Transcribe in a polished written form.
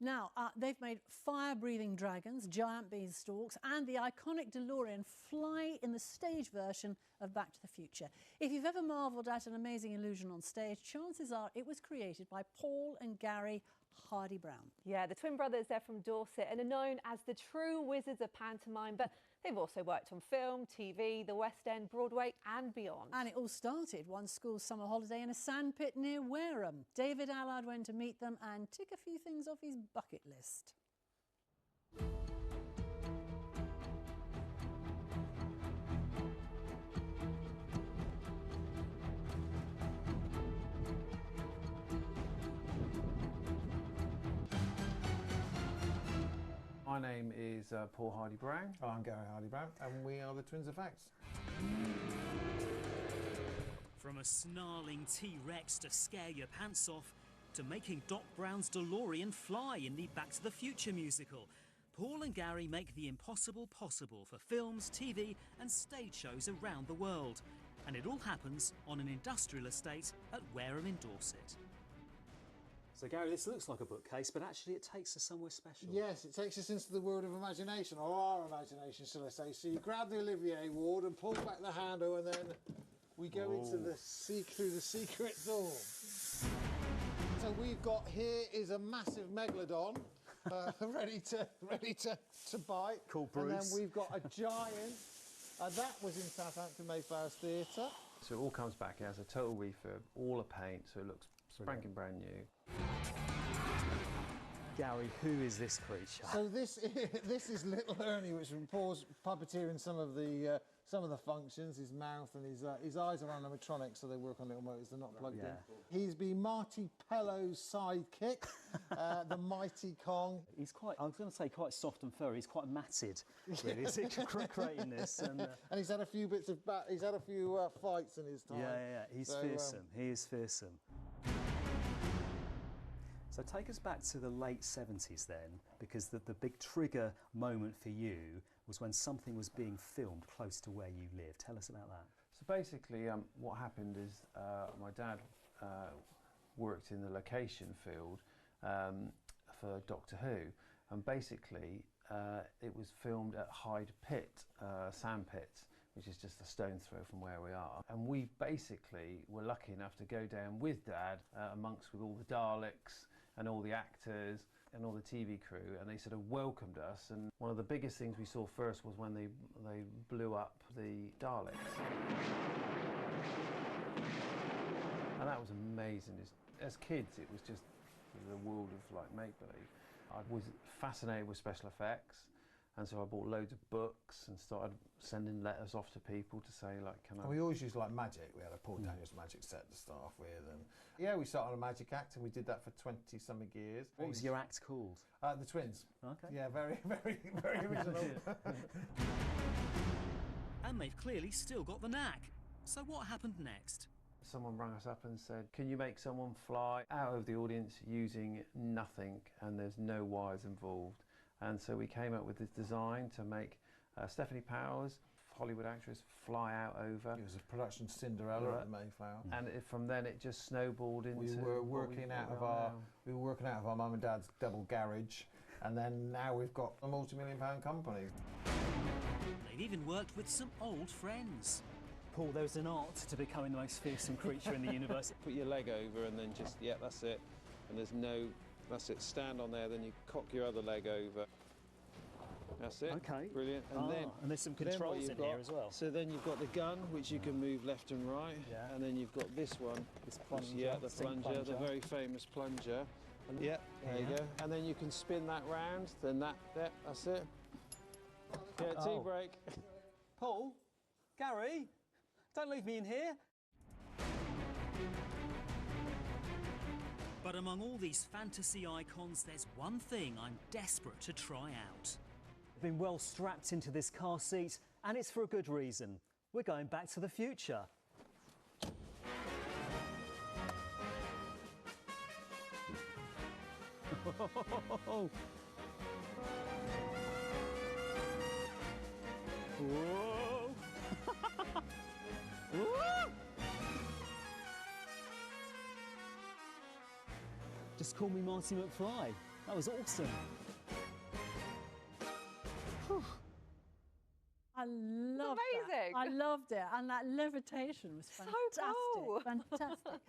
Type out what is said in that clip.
Now, they've made fire-breathing dragons, giant beanstalks, and the iconic DeLorean fly in the stage version of Back to the Future. If you've ever marvelled at an amazing illusion on stage, chances are it was created by Paul and Gary Hardy-Brown. Yeah, the twin brothers, they're from Dorset and are known as the true wizards of pantomime, but they've also worked on film, TV, the West End, Broadway and beyond. And it all started one school summer holiday in a sandpit near Wareham. David Allard went to meet them and tick a few things off his bucket list. My name is Paul Hardy-Brown. I'm Gary Hardy-Brown, and we are the Twins of Facts. From a snarling T-Rex to scare your pants off, to making Doc Brown's DeLorean fly in the Back to the Future musical, Paul and Gary make the impossible possible for films, TV and stage shows around the world. And it all happens on an industrial estate at Wareham in Dorset. So Gary, this looks like a bookcase, but actually it takes us somewhere special. Yes, it takes us into the world of imagination, or our imagination, shall I say. So you grab the Olivier ward and pull back the handle, and then we go into the through the secret door. So we've got here is a massive megalodon, ready to bite. Called Bruce. And then we've got a giant. That was in Southampton Mayflower's Theatre. So it all comes back as a total refurb, all a paint, so it looks spanking brand new. Gary, who is this creature? So this is Little Ernie, which from Paul's puppeteering some of the functions. His mouth and his eyes are animatronics, so they work on little motors. They're not plugged in. He's been Marty Pello's sidekick, the Mighty Kong. He's quite, I was going to say quite soft and furry. He's quite matted, really, is he, creating this? And he's had a few bits of he's had a few fights in his time. Yeah. He's fearsome. He is fearsome. So take us back to the late 70s then, because the big trigger moment for you was when something was being filmed close to where you live. Tell us about that. So basically what happened is my dad worked in the location field for Doctor Who, and basically it was filmed at Hyde Pit, sandpit, which is just a stone's throw from where we are. And we basically were lucky enough to go down with Dad amongst with all the Daleks and all the actors and all the TV crew, and they sort of welcomed us. And one of the biggest things we saw first was when they blew up the Daleks. And that was amazing. As kids, it was just the world of like make-believe. I was fascinated with special effects, and so I bought loads of books and started sending letters off to people to say, like, can I... And we always used, like, magic. We had a Paul Daniels magic set to start off with, and yeah, we started a magic act, and we did that for 20-something years. What was your act called? The Twins. Okay. Yeah, very original. And they've clearly still got the knack. So what happened next? Someone rang us up and said, can you make someone fly out of the audience using nothing, and there's no wires involved? And so we came up with this design to make Stephanie Powers, Hollywood actress, fly out over. It was a production Cinderella at the Mayflower. And from then it just snowballed into... We were working out of our mum and dad's double garage, and then now we've got a multi-million-pound company. They've even worked with some old friends. Paul, there's an art to becoming the most fearsome creature in the universe. Put your leg over and then just, yeah, that's it. And there's no, that's it, stand on there, then you cock your other leg over. That's it. Okay. Brilliant. And there's some controls in here as well. So then you've got the gun, which you can move left and right. Yeah. And then you've got this one. This plunger. Yeah, the plunger, the very famous plunger. And yeah, there you go. And then you can spin that round, then that's it. Yeah, tea break. Paul? Gary? Don't leave me in here. But among all these fantasy icons, there's one thing I'm desperate to try out. I've been well strapped into this car seat, and it's for a good reason. We're going back to the future. Whoa! Just call me Marty McFly. That was awesome. I loved amazing. that. I loved it. And that levitation was fantastic. cool. Fantastic.